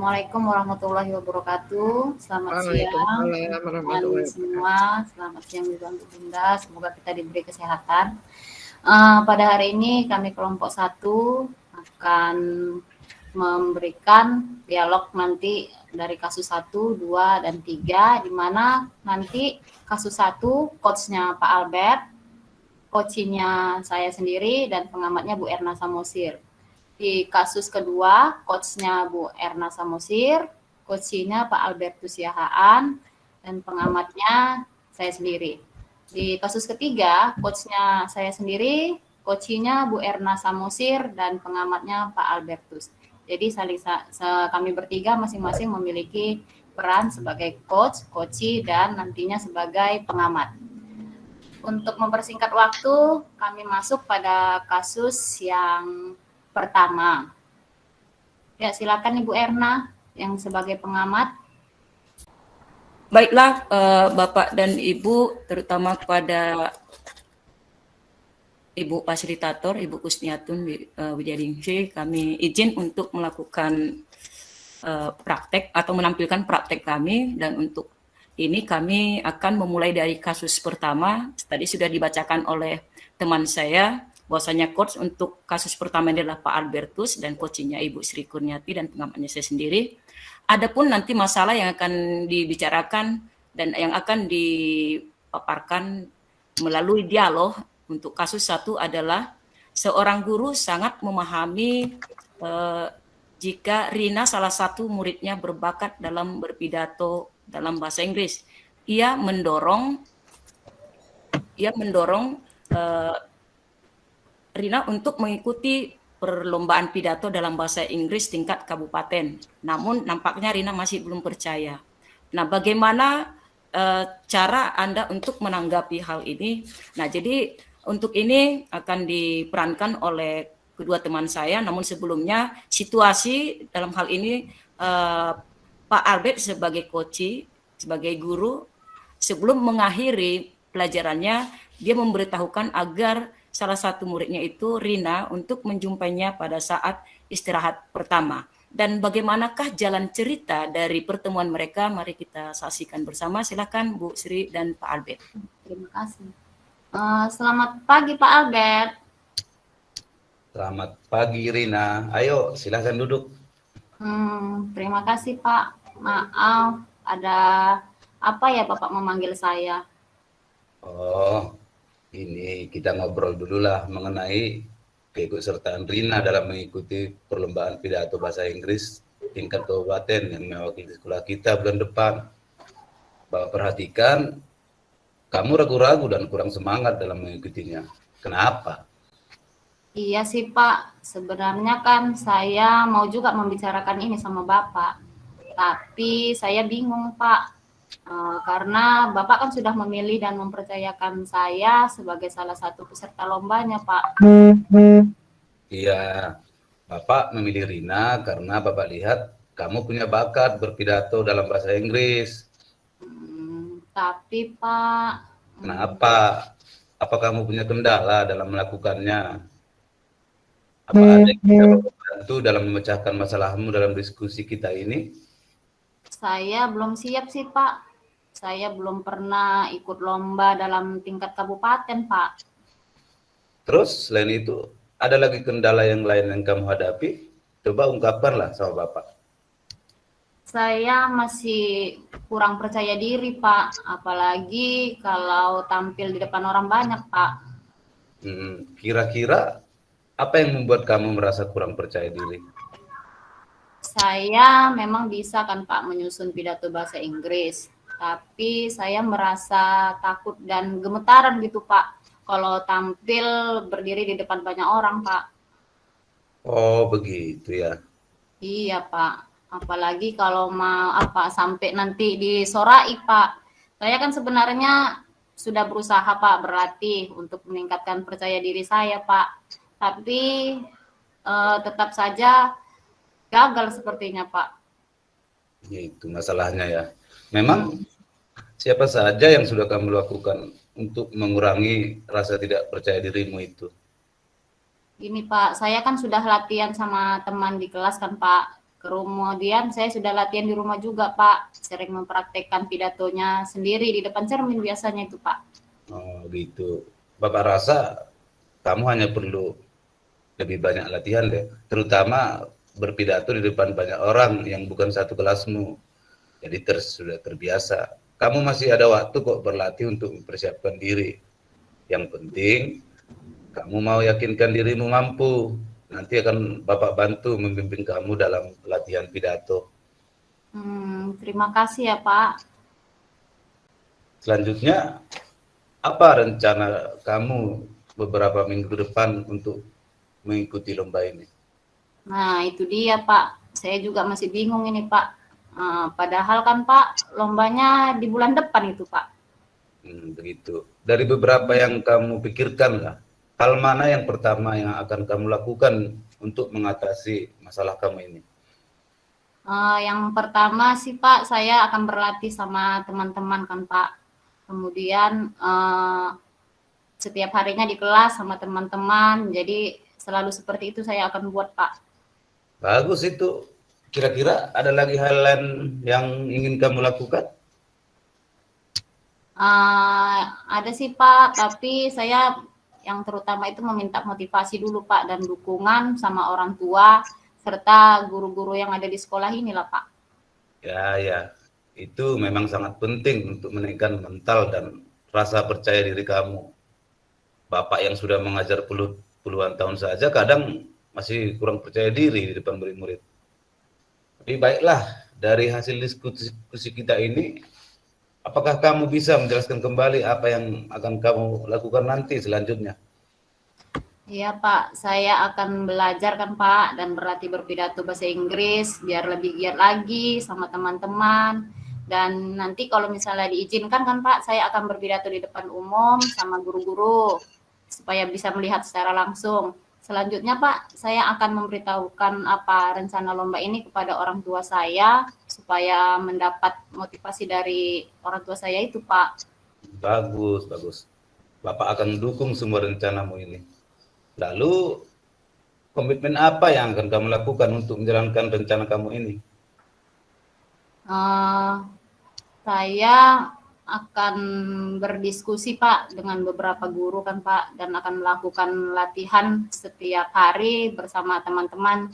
Assalamualaikum warahmatullahi wabarakatuh. Selamat siang Waalaikumsalam teman-teman warahmatullahi wabarakatuh. semua. Selamat siang juga untuk Bunda. Semoga kita diberi kesehatan. Pada hari ini kami kelompok 1 akan memberikan dialog nanti dari kasus 1, 2, dan 3, di mana nanti kasus 1 coach-nya Pak Albert, coach-nya saya sendiri, dan pengamatnya Bu Erna Samosir. Di kasus kedua, coach-nya Bu Erna Samosir, coach-nya Pak Albertus Yahaan, dan pengamatnya saya sendiri. Di kasus ketiga, coach-nya saya sendiri, coach-nya Bu Erna Samosir, dan pengamatnya Pak Albertus. Jadi kami bertiga masing-masing memiliki peran sebagai coach, coachee, dan nantinya sebagai pengamat. Untuk mempersingkat waktu, kami masuk pada kasus yang pertama. Ya, silakan Ibu Erna yang sebagai pengamat. Baiklah, Bapak dan Ibu, terutama kepada Ibu Fasilitator, Ibu Kusniatun Widyadingsi, kami izin untuk melakukan praktek atau menampilkan praktek kami, dan untuk ini kami akan memulai dari kasus pertama. Tadi sudah dibacakan oleh teman saya, bahwasanya coach untuk kasus pertama ini adalah Pak Albertus dan coachingnya Ibu Sri Kurniati dan pengamatnya saya sendiri. Adapun nanti masalah yang akan dibicarakan dan yang akan dipaparkan melalui dialog untuk kasus 1 adalah seorang guru sangat memahami jika Rina salah satu muridnya berbakat dalam berpidato dalam bahasa Inggris. Ia mendorong Rina untuk mengikuti perlombaan pidato dalam bahasa Inggris tingkat kabupaten. Namun nampaknya Rina masih belum percaya. Nah, bagaimana cara Anda untuk menanggapi hal ini? Nah, jadi untuk ini akan diperankan oleh kedua teman saya. Namun sebelumnya situasi dalam hal ini Pak Albert sebagai coach, sebagai guru, sebelum mengakhiri pelajarannya, dia memberitahukan agar salah satu muridnya itu Rina untuk menjumpainya pada saat istirahat pertama. Dan bagaimanakah jalan cerita dari pertemuan mereka? Mari kita saksikan bersama. Silakan Bu Sri dan Pak Albert. Terima kasih. Selamat pagi Pak Albert. Selamat pagi Rina. Ayo silakan duduk. Terima kasih Pak. Maaf, ada apa ya Bapak memanggil saya? Oh, ini kita ngobrol dulu lah mengenai keikutsertaan Rina dalam mengikuti perlombaan pidato bahasa Inggris tingkat kabupaten yang mewakili sekolah kita bulan depan. Bapak perhatikan, kamu ragu-ragu dan kurang semangat dalam mengikutinya. Kenapa? Iya sih Pak, sebenarnya kan saya mau juga membicarakan ini sama Bapak. Tapi saya bingung Pak. Karena Bapak kan sudah memilih dan mempercayakan saya sebagai salah satu peserta lombanya, Pak. Iya, Bapak memilih Rina karena Bapak lihat kamu punya bakat berpidato dalam bahasa Inggris. Tapi Pak, Kenapa? Apa kamu punya kendala dalam melakukannya? Apa ada yang bisa Bapak bantu dalam memecahkan masalahmu dalam diskusi kita ini? saya belum siap sih, Pak. Saya belum pernah ikut lomba dalam tingkat kabupaten, Pak. Terus selain itu, ada lagi kendala yang lain yang kamu hadapi? Coba ungkapkanlah sama Bapak. Saya masih kurang percaya diri, Pak. Apalagi kalau tampil di depan orang banyak, Pak. Kira-kira apa yang membuat kamu merasa kurang percaya diri? Saya memang bisa kan, Pak, menyusun pidato bahasa Inggris. Tapi saya merasa takut dan gemetaran gitu, Pak. Kalau tampil berdiri di depan banyak orang, Pak. Oh, begitu ya. Iya, Pak. Apalagi kalau mau sampai nanti disorai, Pak. Saya kan sebenarnya sudah berusaha, Pak, berlatih untuk meningkatkan percaya diri saya, Pak. Tapi tetap saja gagal sepertinya, Pak. Itu masalahnya ya. Memang siapa saja yang sudah kamu lakukan untuk mengurangi rasa tidak percaya dirimu itu? Gini, Pak, saya kan sudah latihan sama teman di kelas kan, Pak. Kemudian saya sudah latihan di rumah juga, Pak. Sering mempraktekkan pidatonya sendiri di depan cermin biasanya itu, Pak. Oh, gitu. Bapak rasa kamu hanya perlu lebih banyak latihan deh, terutama berpidato di depan banyak orang yang bukan satu kelasmu. Jadi sudah terbiasa. Kamu masih ada waktu kok berlatih untuk mempersiapkan diri. Yang penting kamu mau yakinkan dirimu mampu. Nanti akan Bapak bantu membimbing kamu dalam latihan pidato. Terima kasih ya, Pak. Selanjutnya, apa rencana kamu beberapa minggu depan untuk mengikuti lomba ini? Nah, itu dia, Pak. Saya juga masih bingung ini, Pak. Padahal kan, Pak, lombanya di bulan depan itu, Pak. Begitu. Dari beberapa yang kamu pikirkan lah, hal mana yang pertama yang akan kamu lakukan untuk mengatasi masalah kamu ini? Yang pertama sih, Pak, saya akan berlatih sama teman-teman kan, Pak. Kemudian setiap harinya di kelas sama teman-teman. Jadi selalu seperti itu saya akan buat, Pak. Bagus itu. Kira-kira ada lagi hal lain yang ingin kamu lakukan? Ada sih, Pak, tapi saya yang terutama itu meminta motivasi dulu, Pak, dan dukungan sama orang tua serta guru-guru yang ada di sekolah inilah, Pak. Ya, itu memang sangat penting untuk menaikkan mental dan rasa percaya diri kamu. Bapak yang sudah mengajar puluhan tahun saja kadang masih kurang percaya diri di depan murid-murid. Tapi baiklah, dari hasil diskusi kita ini, apakah kamu bisa menjelaskan kembali apa yang akan kamu lakukan nanti selanjutnya? Iya, Pak, saya akan belajar kan, Pak, dan berlatih berpidato bahasa Inggris biar lebih giat lagi sama teman-teman. Dan nanti kalau misalnya diizinkan kan, Pak, saya akan berpidato di depan umum sama guru-guru supaya bisa melihat secara langsung. Selanjutnya, Pak, saya akan memberitahukan apa rencana lomba ini kepada orang tua saya supaya mendapat motivasi dari orang tua saya itu, Pak. Bagus. Bapak akan dukung semua rencanamu ini. Lalu, komitmen apa yang akan kamu lakukan untuk menjalankan rencana kamu ini? Saya akan berdiskusi, Pak, dengan beberapa guru kan, Pak, dan akan melakukan latihan setiap hari bersama teman-teman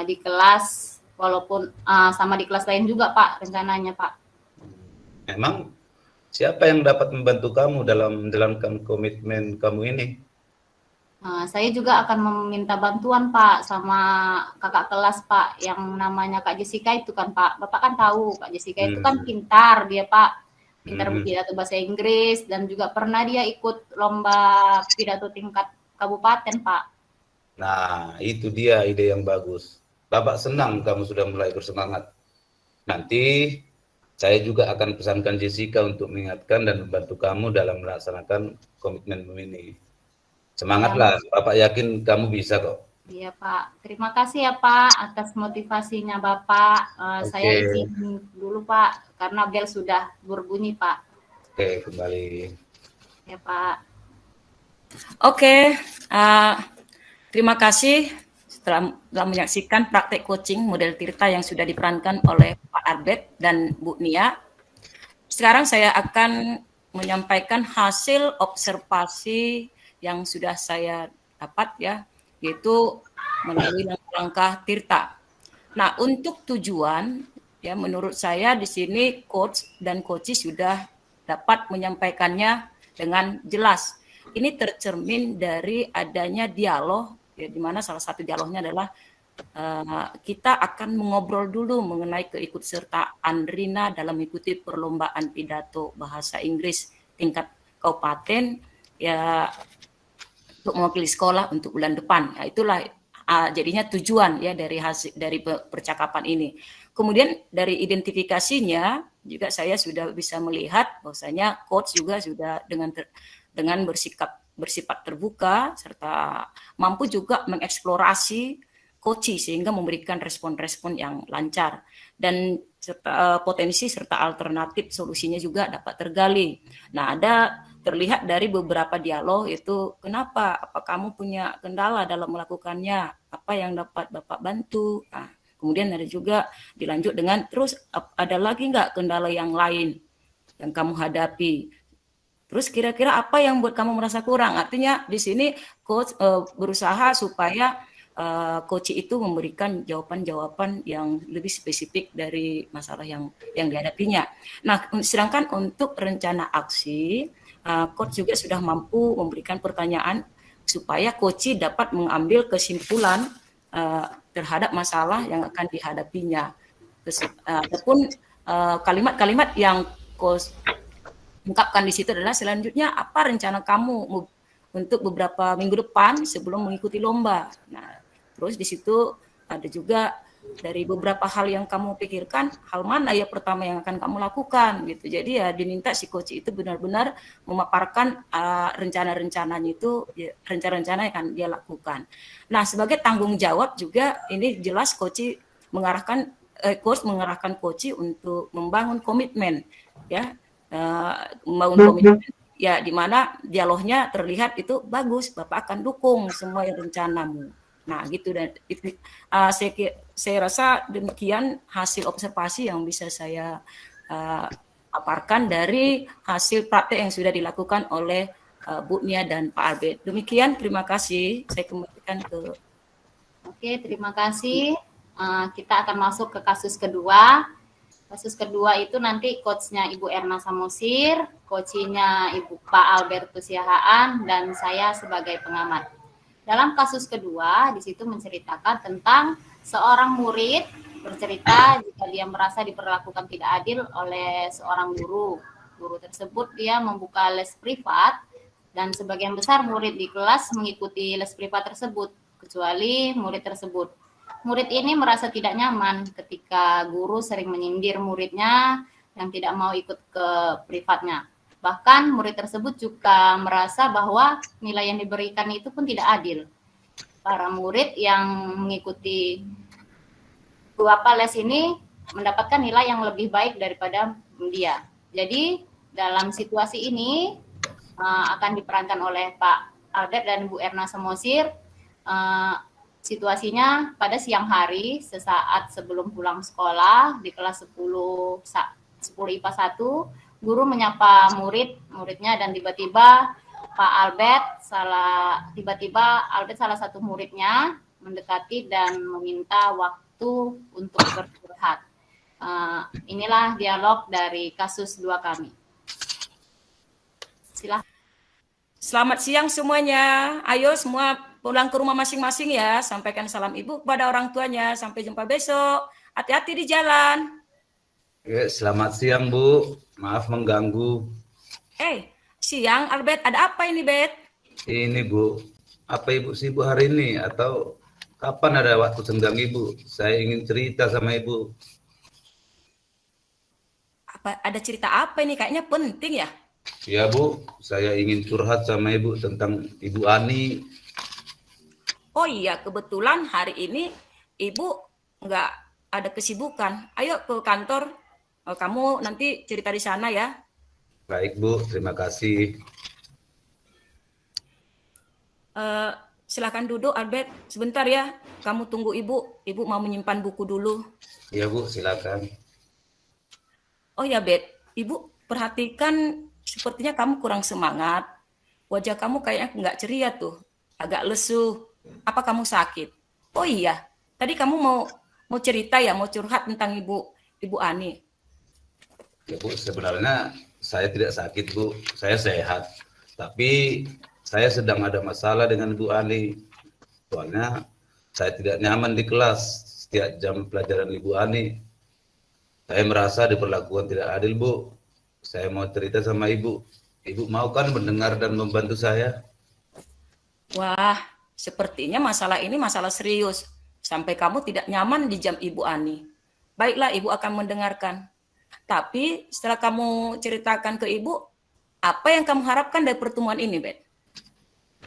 di kelas, walaupun sama di kelas lain juga, Pak, rencananya, Pak. Memang siapa yang dapat membantu kamu dalam menjalankan komitmen kamu ini? Saya juga akan meminta bantuan, Pak, sama kakak kelas, Pak, yang namanya Kak Jessica itu kan, Pak. Bapak kan tahu, Kak Jessica itu kan pintar dia, Pak. Pintar berpidato bahasa Inggris, dan juga pernah dia ikut lomba pidato tingkat kabupaten, Pak. Nah, itu dia ide yang bagus. Bapak senang kamu sudah mulai bersemangat. Nanti saya juga akan pesankan Jessica untuk mengingatkan dan membantu kamu dalam melaksanakan komitmen ini. Semangatlah, ya, Bapak yakin kamu bisa kok. Iya, Pak. Terima kasih ya, Pak, atas motivasinya Bapak. Saya izin dulu, Pak, karena bel sudah berbunyi, Pak. Oke, kembali. Ya, Pak. Oke, terima kasih setelah menyaksikan praktek coaching model Tirta yang sudah diperankan oleh Pak Albert dan Bu Nia. Sekarang saya akan menyampaikan hasil observasi yang sudah saya dapat ya, yaitu melalui langkah Tirta. Nah, untuk tujuan ya menurut saya di sini coach dan coaches sudah dapat menyampaikannya dengan jelas. Ini tercermin dari adanya dialog ya, di mana salah satu dialognya adalah kita akan mengobrol dulu mengenai keikutsertaan Rina dalam mengikuti perlombaan pidato bahasa Inggris tingkat kabupaten ya, untuk mewakili sekolah untuk bulan depan. Nah, itulah jadinya tujuan ya dari percakapan ini. Kemudian dari identifikasinya juga saya sudah bisa melihat bahwasanya coach juga sudah dengan bersifat terbuka serta mampu juga mengeksplorasi coaching sehingga memberikan respon-respon yang lancar dan potensi serta alternatif solusinya juga dapat tergali. Nah, terlihat dari beberapa dialog itu apa kamu punya kendala dalam melakukannya, apa yang dapat Bapak bantu. Nah, Kemudian ada juga dilanjut dengan terus ada lagi nggak kendala yang lain yang kamu hadapi? Terus kira-kira apa yang buat kamu merasa kurang? Artinya di sini coach berusaha supaya coach itu memberikan jawaban-jawaban yang lebih spesifik dari masalah yang dihadapinya. Nah, sedangkan untuk rencana aksi, coach juga sudah mampu memberikan pertanyaan supaya coach dapat mengambil kesimpulan terhadap masalah yang akan dihadapinya. Ataupun kalimat-kalimat yang coach ungkapkan di situ adalah selanjutnya apa rencana kamu untuk beberapa minggu depan sebelum mengikuti lomba. Nah, terus di situ ada juga dari beberapa hal yang kamu pikirkan, hal mana ya pertama yang akan kamu lakukan gitu. Jadi ya diminta si coach itu benar-benar memaparkan rencana-rencananya itu, ya, rencana-rencana yang akan dia lakukan. Nah, sebagai tanggung jawab juga ini jelas coach mengarahkan coach untuk membangun komitmen, ya. Membangun komitmen ya, di mana dialognya terlihat itu bagus, Bapak akan dukung semua yang rencanamu. Nah, gitu. Dan saya rasa demikian hasil observasi yang bisa saya paparkan dari hasil praktek yang sudah dilakukan oleh Bu Nia dan Pak Albert. Demikian, terima kasih. Saya kembalikan ke. Oke, terima kasih. Kita akan masuk ke kasus kedua. Kasus kedua itu nanti coachnya Ibu Erna Samosir, coachnya Ibu Pak Albertus Siahaan, dan saya sebagai pengamat. Dalam kasus kedua, di situ menceritakan tentang seorang murid bercerita jika dia merasa diperlakukan tidak adil oleh seorang guru. Guru tersebut dia membuka les privat dan sebagian besar murid di kelas mengikuti les privat tersebut, kecuali murid tersebut. Murid ini merasa tidak nyaman ketika guru sering menyindir muridnya yang tidak mau ikut ke privatnya. Bahkan murid tersebut juga merasa bahwa nilai yang diberikan itu pun tidak adil. Para murid yang mengikuti les ini mendapatkan nilai yang lebih baik daripada dia. Jadi dalam situasi ini akan diperankan oleh Pak Albert dan Bu Erna Samosir. Situasinya pada siang hari, sesaat sebelum pulang sekolah, di kelas 10 IPA 1, guru menyapa muridnya, dan tiba-tiba Albert salah satu muridnya mendekati dan meminta waktu untuk bercurhat. Inilah dialog dari kasus 2 kami. Silahkan. Selamat siang semuanya. Ayo semua pulang ke rumah masing-masing ya. Sampaikan salam ibu kepada orang tuanya. Sampai jumpa besok. Hati-hati di jalan. Selamat siang, Bu. Maaf mengganggu. Siang, Albert. Ada apa ini, Bet? Ini, Bu. Apa Ibu sibuk hari ini? Atau kapan ada waktu senggang Ibu? Saya ingin cerita sama Ibu. Ada cerita apa ini? Kayaknya penting ya? Ya, Bu. Saya ingin curhat sama Ibu tentang Ibu Ani. Oh iya, kebetulan hari ini Ibu nggak ada kesibukan. Ayo ke kantor. Kamu nanti cerita di sana ya. Baik, Bu. Terima kasih. Silakan duduk, Albert. Sebentar ya. Kamu tunggu Ibu. Ibu mau menyimpan buku dulu. Iya, Bu. Silakan. Oh ya, Bet. Ibu perhatikan sepertinya kamu kurang semangat. Wajah kamu kayaknya nggak ceria tuh. Agak lesu. Apa kamu sakit? Oh iya, tadi kamu mau cerita ya, mau curhat tentang Ibu Ani. Ya, Bu, sebenarnya saya tidak sakit, Bu. Saya sehat. Tapi saya sedang ada masalah dengan Bu Ani. Soalnya saya tidak nyaman di kelas setiap jam pelajaran Ibu Ani. Saya merasa diperlakukan tidak adil, Bu. Saya mau cerita sama Ibu. Ibu mau kan mendengar dan membantu saya? Wah, sepertinya masalah ini masalah serius. Sampai kamu tidak nyaman di jam Ibu Ani. Baiklah, Ibu akan mendengarkan. Tapi setelah kamu ceritakan ke Ibu, apa yang kamu harapkan dari pertemuan ini, Bet?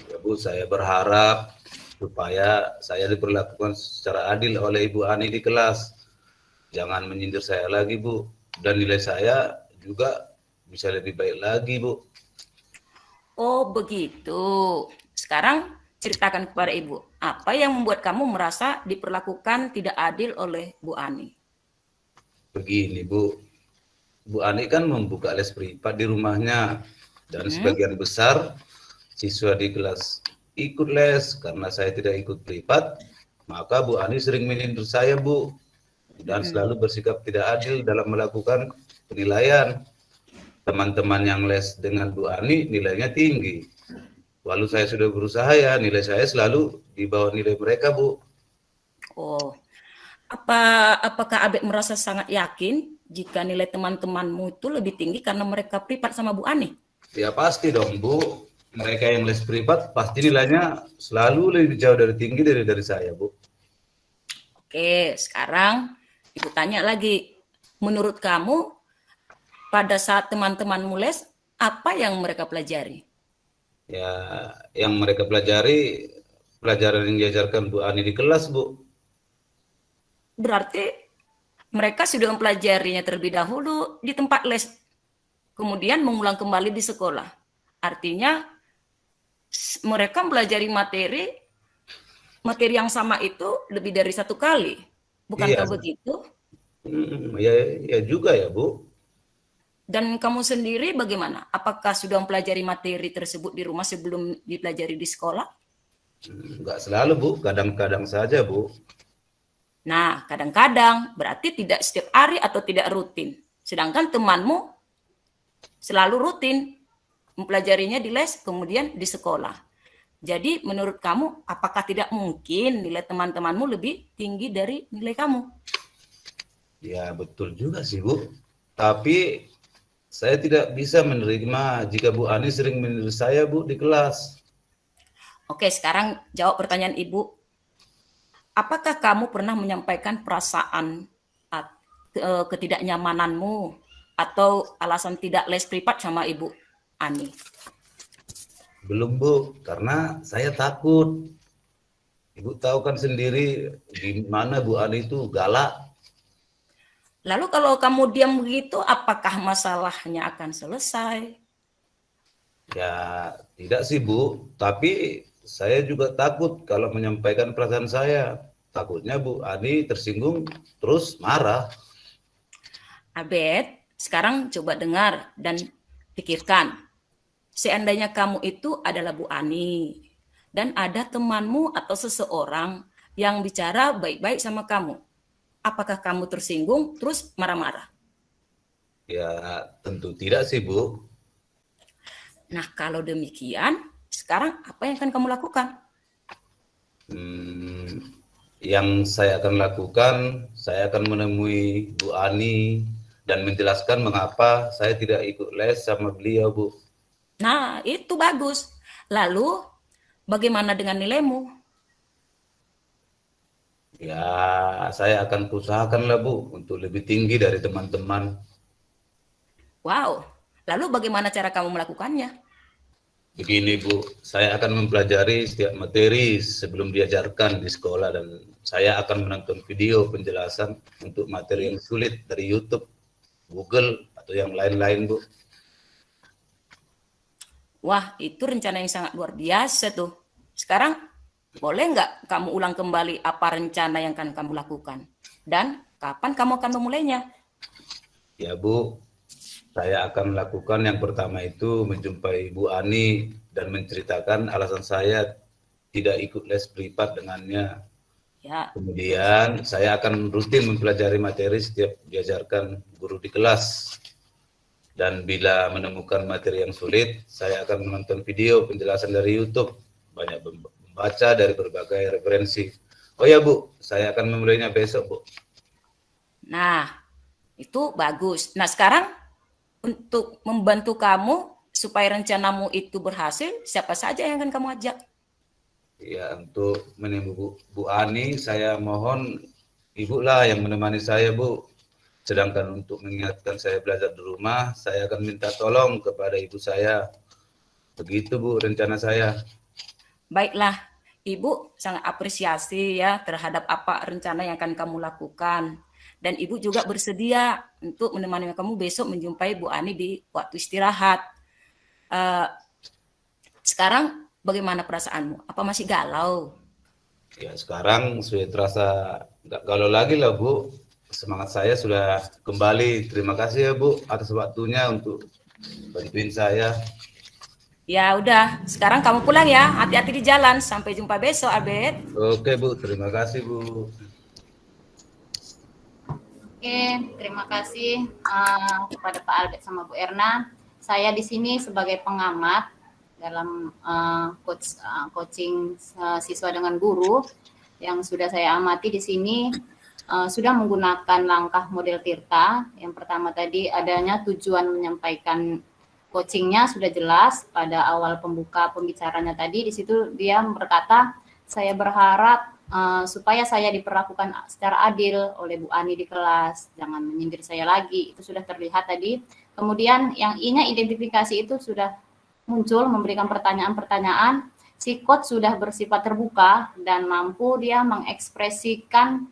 Ya, Bu, saya berharap supaya saya diperlakukan secara adil oleh Ibu Ani di kelas. Jangan menyindir saya lagi, Bu. Dan nilai saya juga bisa lebih baik lagi, Bu. Oh, begitu. Sekarang ceritakan kepada Ibu, apa yang membuat kamu merasa diperlakukan tidak adil oleh Bu Ani? Begini Bu Ani kan membuka les privat di rumahnya, dan sebagian besar siswa di kelas ikut les. Karena saya tidak ikut privat, maka Bu Ani sering menyindir saya, Bu, dan selalu bersikap tidak adil dalam melakukan penilaian. Teman-teman yang les dengan Bu Ani nilainya tinggi, lalu saya sudah berusaha, ya nilai saya selalu di bawah nilai mereka, Bu. Oh, apakah Abed merasa sangat yakin jika nilai teman-temanmu itu lebih tinggi karena mereka privat sama Bu Ani? Ya pasti dong, Bu. Mereka yang les privat pasti nilainya selalu lebih jauh dari tinggi dari saya, Bu. Oke, sekarang Ibu tanya lagi. Menurut kamu, pada saat teman-temanmu les, apa yang mereka pelajari? Ya, yang mereka pelajari pelajaran yang diajarkan Bu Ani di kelas, Bu. Berarti mereka sudah mempelajarinya terlebih dahulu di tempat les, kemudian mengulang kembali di sekolah. Artinya mereka mempelajari materi yang sama itu lebih dari satu kali. Bukankah begitu? Ya juga ya, Bu. Dan kamu sendiri bagaimana? Apakah sudah mempelajari materi tersebut di rumah sebelum dipelajari di sekolah? Enggak selalu, Bu. Kadang-kadang saja, Bu. Nah, kadang-kadang berarti tidak setiap hari atau tidak rutin. Sedangkan temanmu selalu rutin mempelajarinya di les, kemudian di sekolah. Jadi menurut kamu, apakah tidak mungkin nilai teman-temanmu lebih tinggi dari nilai kamu? Ya, betul juga sih, Bu. Tapi saya tidak bisa menerima jika Bu Ani sering menyindir saya, Bu, di kelas. Oke, sekarang jawab pertanyaan Ibu. Apakah kamu pernah menyampaikan perasaan ketidaknyamananmu atau alasan tidak les privat sama Ibu Ani? Belum, Bu, karena saya takut. Ibu tahu kan sendiri di mana Bu Ani itu galak. Lalu kalau kamu diam begitu, apakah masalahnya akan selesai? Ya, tidak sih, Bu. Tapi saya juga takut kalau menyampaikan perasaan saya. Takutnya Bu Ani tersinggung terus marah. Abed, sekarang coba dengar dan pikirkan. Seandainya kamu itu adalah Bu Ani dan ada temanmu atau seseorang yang bicara baik-baik sama kamu, apakah kamu tersinggung terus marah-marah? Ya, tentu tidak sih, Bu. Nah, kalau demikian, sekarang apa yang akan kamu lakukan? Yang saya akan lakukan, saya akan menemui Bu Ani dan menjelaskan mengapa saya tidak ikut les sama beliau, Bu. Nah, itu bagus. Lalu, bagaimana dengan nilaimu? Ya, saya akan usahakan lah, Bu, untuk lebih tinggi dari teman-teman. Wow, lalu bagaimana cara kamu melakukannya? Begini, Bu, saya akan mempelajari setiap materi sebelum diajarkan di sekolah, dan saya akan menonton video penjelasan untuk materi yang sulit dari YouTube, Google, atau yang lain-lain, Bu. Wah, itu rencana yang sangat luar biasa tuh. Sekarang, boleh nggak kamu ulang kembali apa rencana yang akan kamu lakukan? Dan kapan kamu akan memulainya? Ya, Bu, saya akan melakukan yang pertama itu menjumpai Bu Ani dan menceritakan alasan saya tidak ikut les privat dengannya. Ya. Kemudian saya akan rutin mempelajari materi setiap diajarkan guru di kelas. Dan bila menemukan materi yang sulit, saya akan menonton video penjelasan dari YouTube. Banyak membaca dari berbagai referensi. Oh ya, Bu, saya akan memulainya besok, Bu. Nah, itu bagus. Nah, sekarang untuk membantu kamu supaya rencanamu itu berhasil, siapa saja yang akan kamu ajak? Ya, untuk menemui Bu Ani, saya mohon Ibu lah yang menemani saya, Bu. Sedangkan untuk mengingatkan saya belajar di rumah, saya akan minta tolong kepada ibu saya. Begitu, Bu, rencana saya. Baiklah, Ibu sangat apresiasi ya terhadap apa rencana yang akan kamu lakukan. Dan Ibu juga bersedia untuk menemani kamu besok menjumpai Bu Ani di waktu istirahat. Sekarang bagaimana perasaanmu? Apa masih galau? Ya sekarang sudah terasa nggak galau lagi lah Bu. Semangat saya sudah kembali. Terima kasih ya Bu atas waktunya untuk bantuin saya. Ya udah, sekarang kamu pulang ya. Hati-hati di jalan. Sampai jumpa besok, Albert. Oke Bu, terima kasih Bu. Oke, terima kasih kepada Pak Albert sama Bu Erna. Saya di sini sebagai pengamat dalam coaching siswa dengan guru yang sudah saya amati di sini sudah menggunakan langkah model Tirta. Yang pertama tadi adanya tujuan menyampaikan coachingnya sudah jelas pada awal pembuka pembicaranya tadi. Di situ dia berkata, saya berharap supaya saya diperlakukan secara adil oleh Bu Ani di kelas, jangan menyindir saya lagi. Itu sudah terlihat tadi. Kemudian yang I-nya identifikasi itu sudah muncul, memberikan pertanyaan-pertanyaan. Si coach sudah bersifat terbuka dan mampu dia mengekspresikan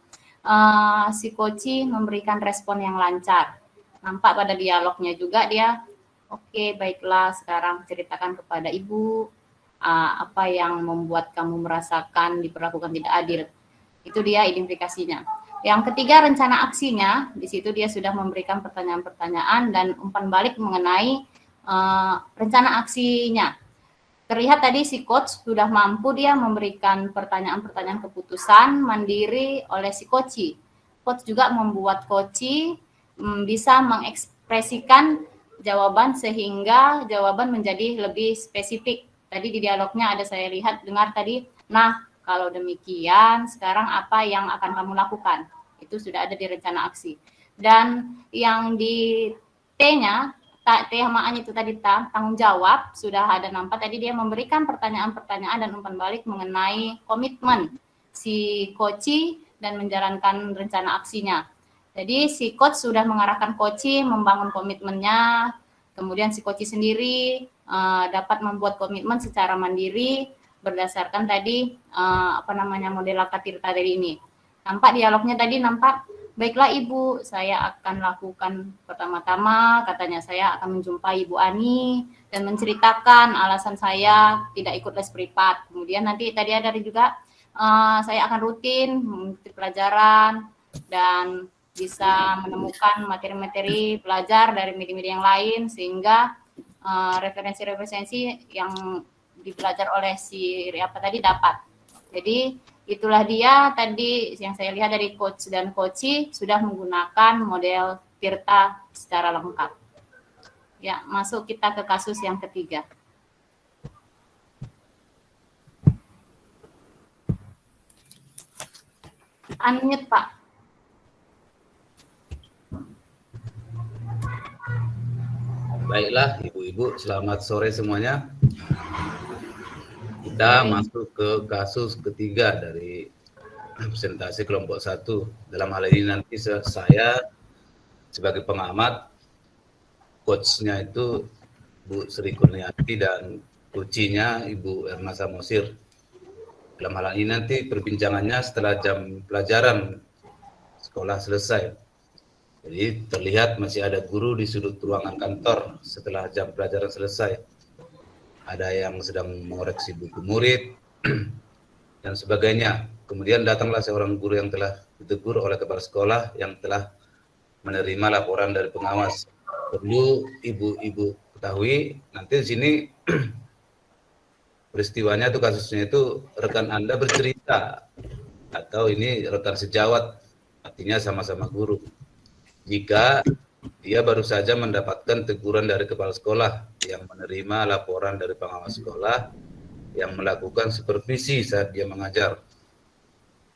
si coach memberikan respon yang lancar. Nampak pada dialognya juga dia, oke, baiklah, sekarang ceritakan kepada Ibu apa yang membuat kamu merasakan diperlakukan tidak adil. Itu dia identifikasinya. Yang ketiga, rencana aksinya. Di situ dia sudah memberikan pertanyaan-pertanyaan dan umpan balik mengenai rencana aksinya. Terlihat tadi si coach sudah mampu dia memberikan pertanyaan-pertanyaan keputusan mandiri oleh si coach. Coach juga membuat coach bisa mengekspresikan jawaban sehingga jawaban menjadi lebih spesifik. Tadi di dialognya ada saya lihat dengar tadi, nah kalau demikian sekarang apa yang akan kamu lakukan? Itu sudah ada di rencana aksi. Dan yang di T-nya, T-nya itu tadi tanggung jawab, sudah ada nampak tadi dia memberikan pertanyaan-pertanyaan dan umpan balik mengenai komitmen si coach dan menjalankan rencana aksinya. Jadi si coach sudah mengarahkan coach membangun komitmennya, kemudian si coach sendiri dapat membuat komitmen secara mandiri berdasarkan tadi model Tirta tadi ini. Nampak dialognya tadi nampak, baiklah Ibu, saya akan lakukan pertama-tama, katanya saya akan menjumpai Ibu Ani dan menceritakan alasan saya tidak ikut les privat. Kemudian nanti tadi ada juga saya akan rutin mengikuti pelajaran dan bisa menemukan materi-materi belajar dari media-media yang lain sehingga referensi-referensi yang dipelajari oleh si apa tadi dapat. Jadi itulah dia tadi yang saya lihat dari coach dan coach sudah menggunakan model Tirta secara lengkap. Ya, masuk kita ke kasus yang ketiga. Unmute, Pak. Baiklah Ibu-Ibu, selamat sore semuanya. Kita masuk ke kasus ketiga dari presentasi kelompok 1. Dalam hal ini nanti saya sebagai pengamat, coachnya itu Bu Sri Kurniati dan coachnya Ibu Erna Samosir. Dalam hal ini nanti perbincangannya setelah jam pelajaran sekolah selesai. Jadi terlihat masih ada guru di sudut ruangan kantor setelah jam pelajaran selesai. Ada yang sedang mengoreksi buku murid dan sebagainya. Kemudian datanglah seorang guru yang telah ditegur oleh kepala sekolah yang telah menerima laporan dari pengawas. Perlu ibu-ibu ketahui, nanti di sini peristiwanya itu kasusnya itu rekan Anda bercerita atau ini rekan sejawat, artinya sama-sama guru. Jika dia baru saja mendapatkan teguran dari kepala sekolah yang menerima laporan dari pengawas sekolah yang melakukan supervisi saat dia mengajar.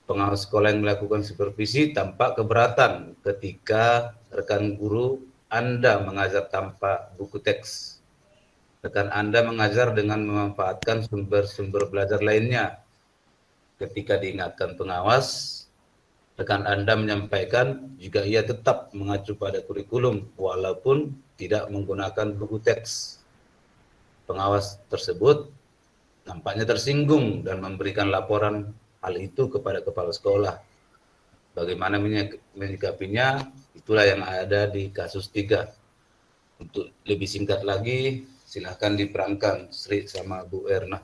Pengawas sekolah yang melakukan supervisi tampak keberatan ketika rekan guru Anda mengajar tanpa buku teks. Rekan Anda mengajar dengan memanfaatkan sumber-sumber belajar lainnya. Ketika diingatkan pengawas, rekan Anda menyampaikan jika ia tetap mengacu pada kurikulum walaupun tidak menggunakan buku teks. Pengawas tersebut nampaknya tersinggung dan memberikan laporan hal itu kepada kepala sekolah. Bagaimana menyikapinya, itulah yang ada di kasus 3. Untuk lebih singkat lagi, silahkan diperankan Sri sama Bu Erna.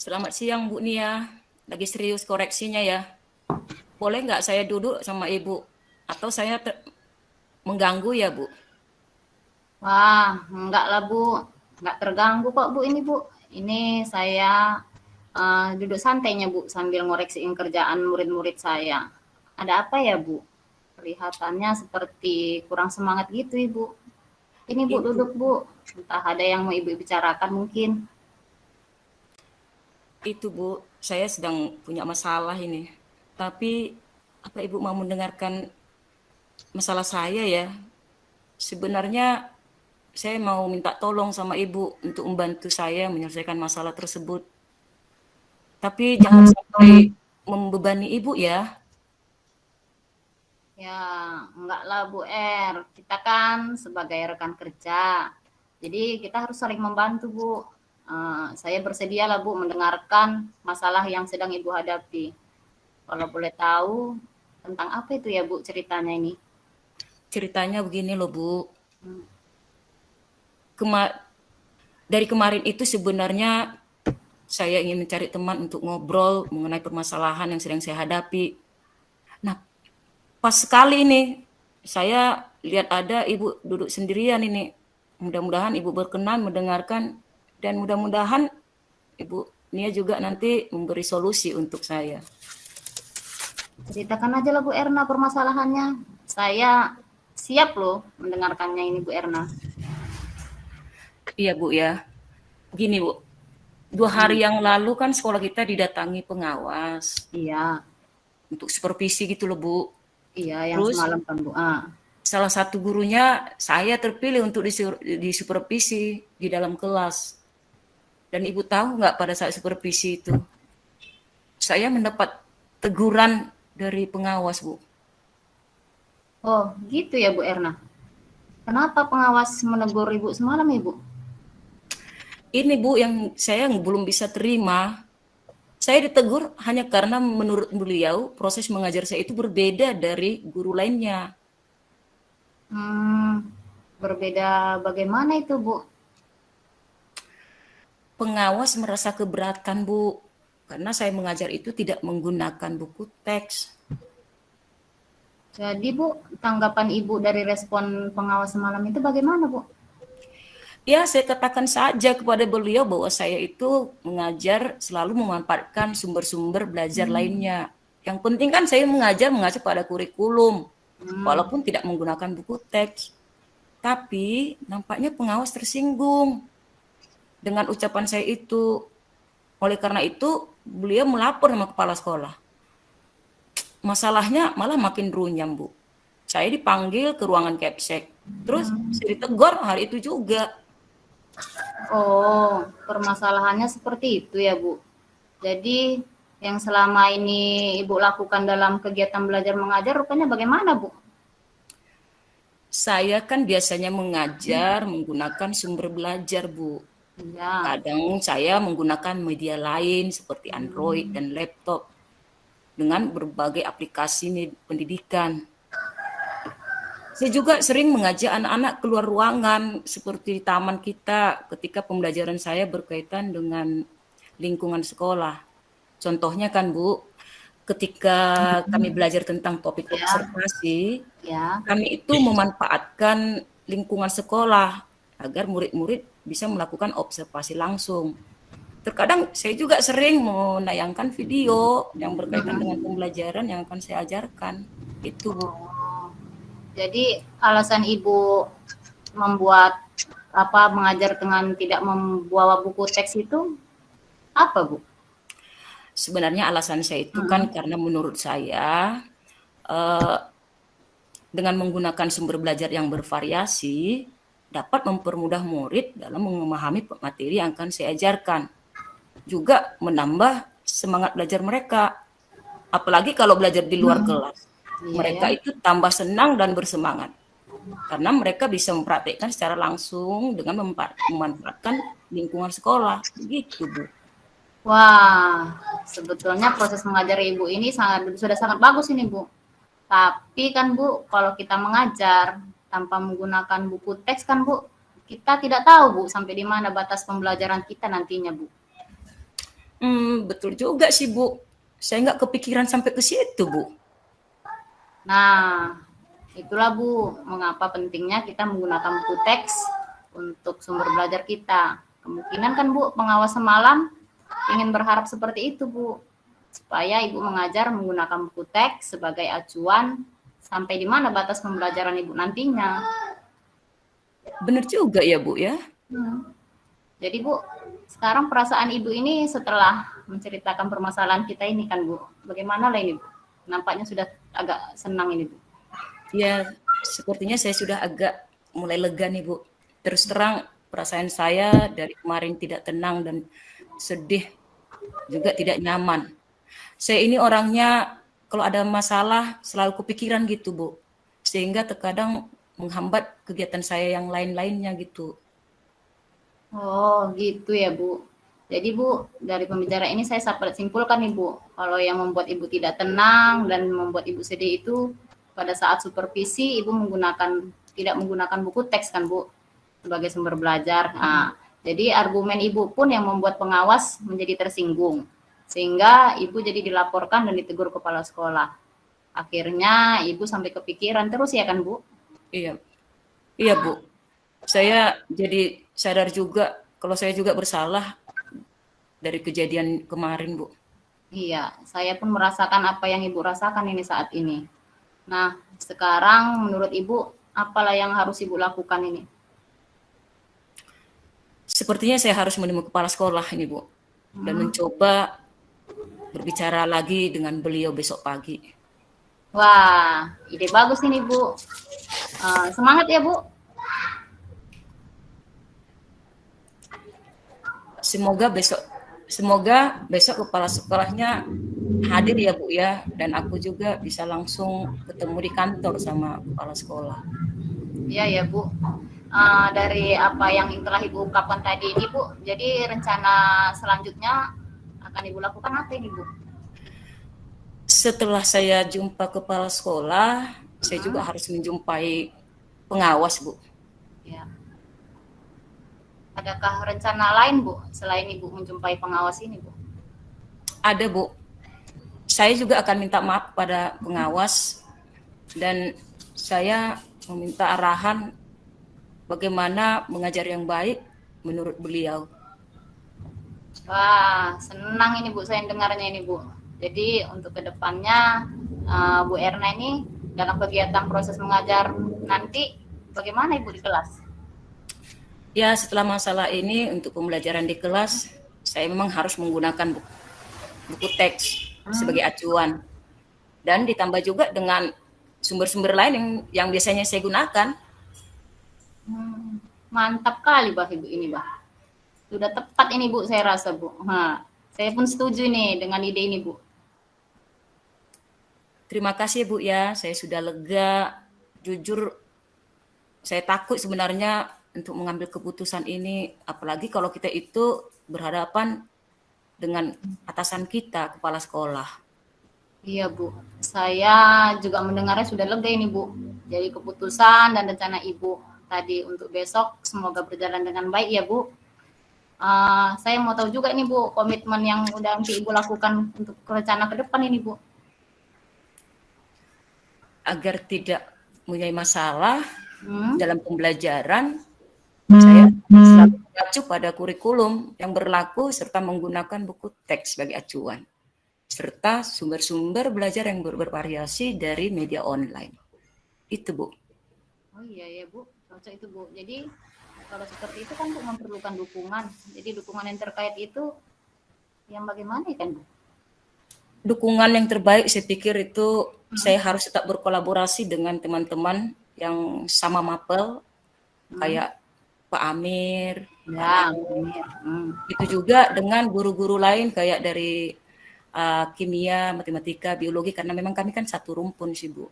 Selamat siang Bu Nia. Lagi serius koreksinya ya. Boleh nggak saya duduk sama Ibu? Atau saya mengganggu ya Bu? Wah, enggak lah Bu. Enggak terganggu kok Bu ini Bu. Ini saya duduk santainya Bu sambil ngoreksiin kerjaan murid-murid saya. Ada apa ya Bu? Kelihatannya seperti kurang semangat gitu Ibu. Ini Bu Itu, duduk Bu. Entah ada yang mau Ibu bicarakan mungkin. itu Bu, saya sedang punya masalah ini. Tapi apa Ibu mau mendengarkan masalah saya ya? Sebenarnya saya mau minta tolong sama Ibu untuk membantu saya menyelesaikan masalah tersebut. Tapi jangan sampai membebani Ibu ya. Ya, enggak lah Bu R. Kita kan sebagai rekan kerja. Jadi kita harus saling membantu Bu. Saya bersedia lah Bu mendengarkan masalah yang sedang Ibu hadapi. Kalau boleh tahu tentang apa itu ya Bu ceritanya ini? Ceritanya begini loh Bu. Hmm. Dari kemarin itu sebenarnya saya ingin mencari teman untuk ngobrol mengenai permasalahan yang sedang saya hadapi. Nah, pas sekali ini saya lihat ada Ibu duduk sendirian ini. Mudah-mudahan Ibu berkenan mendengarkan dan mudah-mudahan Ibu Nia juga nanti memberi solusi untuk saya. Ceritakan aja lah Bu Erna permasalahannya. Saya siap loh mendengarkannya ini Bu Erna. Iya Bu ya. Gini Bu, 2 hari yang lalu kan sekolah kita didatangi pengawas Iya, untuk supervisi gitu loh Bu. iya yang Terus semalam kan Bu. salah satu gurunya saya terpilih untuk disupervisi di dalam kelas. Dan Ibu tahu nggak pada saat supervisi itu, saya mendapat teguran dari pengawas Bu. Oh gitu ya Bu Erna. Kenapa pengawas menegur Ibu semalam Ibu? Ini Bu yang saya belum bisa terima. Saya ditegur hanya karena menurut beliau proses mengajar saya itu berbeda dari guru lainnya. Berbeda bagaimana itu Bu? Pengawas merasa keberatan Bu, karena saya mengajar itu tidak menggunakan buku teks. Jadi Bu, tanggapan Ibu dari respon pengawas semalam itu bagaimana Bu? Ya, saya katakan saja kepada beliau bahwa saya itu mengajar selalu memanfaatkan sumber-sumber belajar lainnya. Yang penting kan saya mengajar pada kurikulum, walaupun tidak menggunakan buku teks. Tapi nampaknya pengawas tersinggung dengan ucapan saya itu. Oleh karena itu, beliau melapor sama kepala sekolah. Masalahnya malah makin runyam, Bu. Saya dipanggil ke ruangan Kepsek. Terus saya ditegur hari itu juga. Oh, permasalahannya seperti itu ya Bu. Jadi yang selama ini Ibu lakukan dalam kegiatan belajar mengajar rupanya bagaimana Bu? Saya kan biasanya mengajar menggunakan sumber belajar, Bu. Ya, Kadang saya menggunakan media lain seperti Android dan laptop dengan berbagai aplikasi pendidikan. Saya juga sering mengajak anak-anak keluar ruangan seperti di taman kita ketika pembelajaran saya berkaitan dengan lingkungan sekolah. Contohnya kan Bu, ketika kami belajar tentang topik observasi, ya. kami itu memanfaatkan lingkungan sekolah agar murid-murid bisa melakukan observasi langsung. Terkadang saya juga sering menayangkan video yang berkaitan dengan pembelajaran yang akan saya ajarkan. Itu Bu. Jadi alasan Ibu membuat mengajar dengan tidak membawa buku teks itu apa Bu? Sebenarnya alasan saya itu kan karena menurut saya dengan menggunakan sumber belajar yang bervariasi dapat mempermudah murid dalam memahami materi yang akan saya ajarkan. Juga menambah semangat belajar mereka. Apalagi kalau belajar di luar kelas. Mereka itu tambah senang dan bersemangat. Karena mereka bisa mempraktikkan secara langsung dengan memanfaatkan lingkungan sekolah. Gitu, Bu. Wah, sebetulnya proses mengajar Ibu ini sudah sangat bagus ini Bu. Tapi kan Bu, kalau kita mengajar tanpa menggunakan buku teks kan Bu, kita tidak tahu Bu sampai di mana batas pembelajaran kita nantinya Bu. Betul juga sih Bu. Saya nggak kepikiran sampai ke situ Bu. Nah, itulah Bu, mengapa pentingnya kita menggunakan buku teks untuk sumber belajar kita. Kemungkinan kan Bu, pengawas semalam ingin berharap seperti itu Bu, supaya Ibu mengajar menggunakan buku teks sebagai acuan sampai di mana batas pembelajaran Ibu nantinya. Benar juga ya Bu ya. Jadi Bu, sekarang perasaan Ibu ini setelah menceritakan permasalahan kita ini kan Bu, bagaimana lah ini Bu? Nampaknya sudah agak senang ini Bu. Ya, sepertinya saya sudah agak mulai lega nih Bu. Terus terang perasaan saya dari kemarin tidak tenang dan sedih, juga tidak nyaman. Saya ini orangnya kalau ada masalah selalu kepikiran gitu Bu, sehingga terkadang menghambat kegiatan saya yang lain-lainnya gitu. Oh gitu ya Bu. Jadi Bu, dari pembicaraan ini saya dapat simpulkan nih Bu, kalau yang membuat Ibu tidak tenang dan membuat Ibu sedih itu pada saat supervisi Ibu tidak menggunakan buku teks kan Bu sebagai sumber belajar. Nah, jadi argumen Ibu pun yang membuat pengawas menjadi tersinggung. Sehingga Ibu jadi dilaporkan dan ditegur kepala sekolah. Akhirnya Ibu sampai kepikiran terus ya kan Bu? Iya. Iya Bu. Saya jadi sadar juga kalau saya juga bersalah dari kejadian kemarin Bu. Iya, saya pun merasakan apa yang Ibu rasakan ini saat ini. Nah, sekarang menurut Ibu, apalah yang harus Ibu lakukan ini? Sepertinya saya harus menemui kepala sekolah ini Bu. Dan mencoba berbicara lagi dengan beliau besok pagi. Wah, ide bagus ini Bu. Semangat ya Bu. Semoga besok kepala sekolahnya hadir ya Bu ya, dan aku juga bisa langsung ketemu di kantor sama kepala sekolah. Iya ya Bu. Dari apa yang telah Ibu ungkapkan tadi ini Bu, jadi rencana selanjutnya akan Ibu lakukan apa ini Bu? Setelah saya jumpa kepala sekolah, saya juga harus menjumpai pengawas Bu. Ya. Adakah rencana lain Bu selain Ibu menjumpai pengawas ini Bu? Ada Bu. Saya juga akan minta maaf pada pengawas dan saya meminta arahan bagaimana mengajar yang baik menurut beliau. Wah, senang ini Bu saya dengarnya ini Bu. Jadi untuk kedepannya Bu Erna ini dalam kegiatan proses mengajar nanti bagaimana Ibu di kelas? Ya, setelah masalah ini untuk pembelajaran di kelas, saya memang harus menggunakan buku teks sebagai acuan. Dan ditambah juga dengan sumber-sumber lain yang biasanya saya gunakan. Mantap kali Bah Ibu ini Bah. Sudah tepat ini Bu saya rasa Bu. Saya pun setuju nih dengan ide ini Bu. Terima kasih Bu ya, saya sudah lega. Jujur saya takut sebenarnya untuk mengambil keputusan ini, apalagi kalau kita itu berhadapan dengan atasan kita, kepala sekolah. Iya Bu, saya juga mendengarnya sudah lega ini Bu. Jadi keputusan dan rencana Ibu tadi untuk besok semoga berjalan dengan baik ya Bu. Saya mau tahu juga nih Bu, komitmen yang udah nanti Ibu lakukan untuk rencana ke depan ini Bu. Agar tidak mempunyai masalah dalam pembelajaran, saya selalu mengacu pada kurikulum yang berlaku serta menggunakan buku teks sebagai acuan, serta sumber-sumber belajar yang bervariasi dari media online. Itu Bu. Oh iya ya Bu, cocok itu Bu. Jadi kalau seperti itu kan Bu memerlukan dukungan. Jadi dukungan yang terkait itu yang bagaimana kan Bu? Dukungan yang terbaik saya pikir itu saya harus tetap berkolaborasi dengan teman-teman yang sama mapel, kayak Pak Amir, Ya, itu juga dengan guru-guru lain kayak dari kimia, matematika, biologi, karena memang kami kan satu rumpun sih Bu.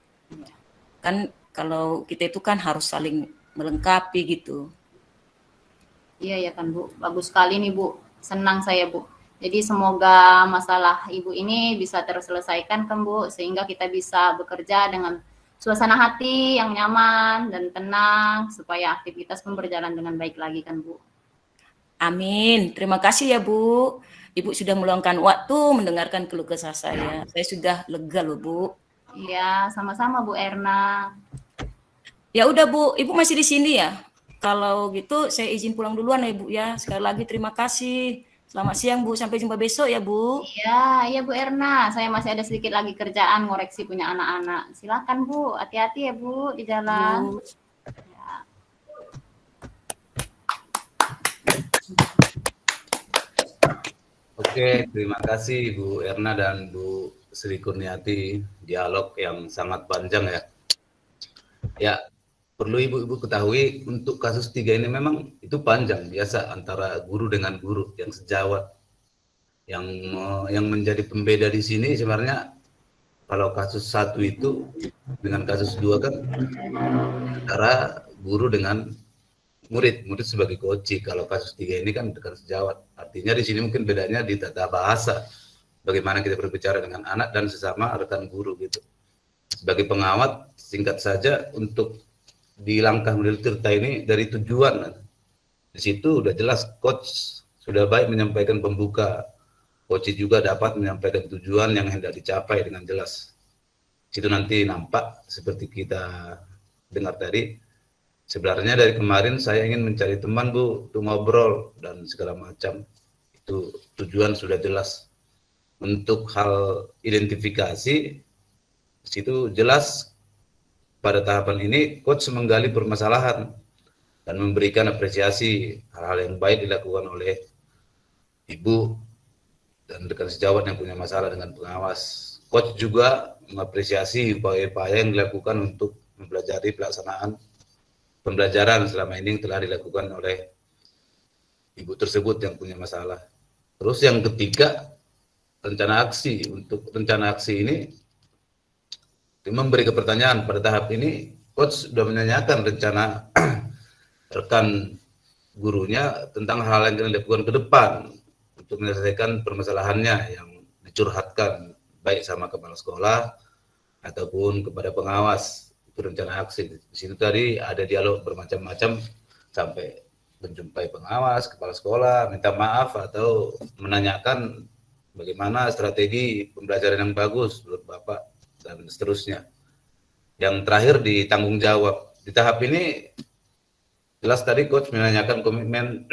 Kan kalau kita itu kan harus saling melengkapi gitu. Iya ya kan Bu, bagus sekali nih Bu, senang saya Bu. Jadi semoga masalah Ibu ini bisa terselesaikan kan Bu, sehingga kita bisa bekerja dengan suasana hati yang nyaman dan tenang, supaya aktivitas pun berjalan dengan baik lagi kan Bu. Amin, terima kasih ya Bu. Ibu sudah meluangkan waktu mendengarkan keluh kesah saya. Saya sudah lega loh, Bu. Iya, sama-sama Bu Erna. Ya udah Bu, Ibu masih di sini ya? Kalau gitu saya izin pulang duluan ya Bu ya. Sekali lagi terima kasih. Selamat siang Bu, sampai jumpa besok ya Bu. Iya, iya Bu Erna. Saya masih ada sedikit lagi kerjaan ngoreksi punya anak-anak. Silakan Bu, hati-hati ya Bu di jalan. Bu. Ya. Oke, terima kasih Bu Erna dan Bu Sri Kurniati, dialog yang sangat panjang ya. Ya, perlu Ibu-Ibu ketahui untuk kasus 3 ini memang itu panjang, biasa antara guru dengan guru yang sejawat. Yang menjadi pembeda di sini sebenarnya kalau kasus 1 itu dengan kasus 2 kan antara guru dengan murid sebagai coach. Kalau kasus 3 ini kan dengan sejawat. Artinya di sini mungkin bedanya di tata bahasa. Bagaimana kita berbicara dengan anak dan sesama rekan guru gitu. Sebagai pengawat, singkat saja untuk di langkah model Tirta ini dari tujuan. Di situ udah jelas coach sudah baik menyampaikan pembuka. Coach juga dapat menyampaikan tujuan yang hendak dicapai dengan jelas. Situ nanti nampak seperti kita dengar tadi. Sebenarnya dari kemarin saya ingin mencari teman Bu untuk ngobrol dan segala macam. Itu tujuan sudah jelas. Untuk hal identifikasi, situ jelas pada tahapan ini coach menggali permasalahan dan memberikan apresiasi hal-hal yang baik dilakukan oleh ibu dan rekan sejawat yang punya masalah dengan pengawas. Coach juga mengapresiasi upaya-upaya yang dilakukan untuk mempelajari pelaksanaan pembelajaran selama ini yang telah dilakukan oleh ibu tersebut yang punya masalah. Terus yang ketiga, rencana aksi. Untuk rencana aksi ini memberi pertanyaan pada tahap ini, coach sudah menanyakan rencana rekan gurunya tentang hal yang akan dilakukan ke depan untuk menyelesaikan permasalahannya yang dicurhatkan baik sama kepala sekolah ataupun kepada pengawas. Itu rencana aksi. Di situ tadi ada dialog bermacam-macam sampai menjumpai pengawas, kepala sekolah, minta maaf atau menanyakan bagaimana strategi pembelajaran yang bagus menurut Bapak dan seterusnya. Yang terakhir di tanggung jawab. Di tahap ini jelas tadi coach menanyakan komitmen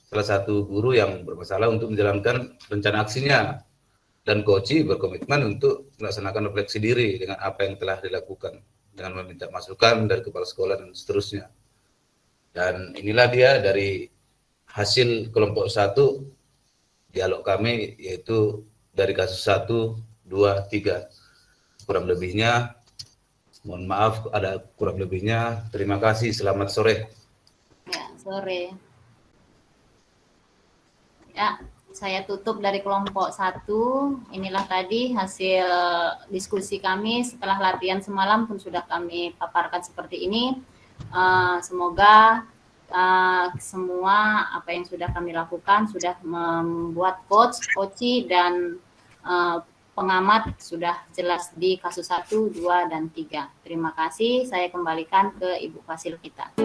salah satu guru yang bermasalah untuk menjalankan rencana aksinya. Dan coach berkomitmen untuk melaksanakan refleksi diri dengan apa yang telah dilakukan, dengan meminta masukan dari kepala sekolah dan seterusnya. Dan inilah dia dari hasil kelompok 1 dialog kami, yaitu dari kasus 1, 2, 3. Kurang lebihnya, mohon maaf ada kurang lebihnya. Terima kasih, selamat sore. Ya, sore. Ya, saya tutup dari kelompok 1. Inilah tadi hasil diskusi kami setelah latihan semalam pun sudah kami paparkan seperti ini. Semoga semua apa yang sudah kami lakukan sudah membuat coach dan pengamat sudah jelas di kasus 1, 2, dan 3. Terima kasih. Saya kembalikan ke Ibu Fasil kita.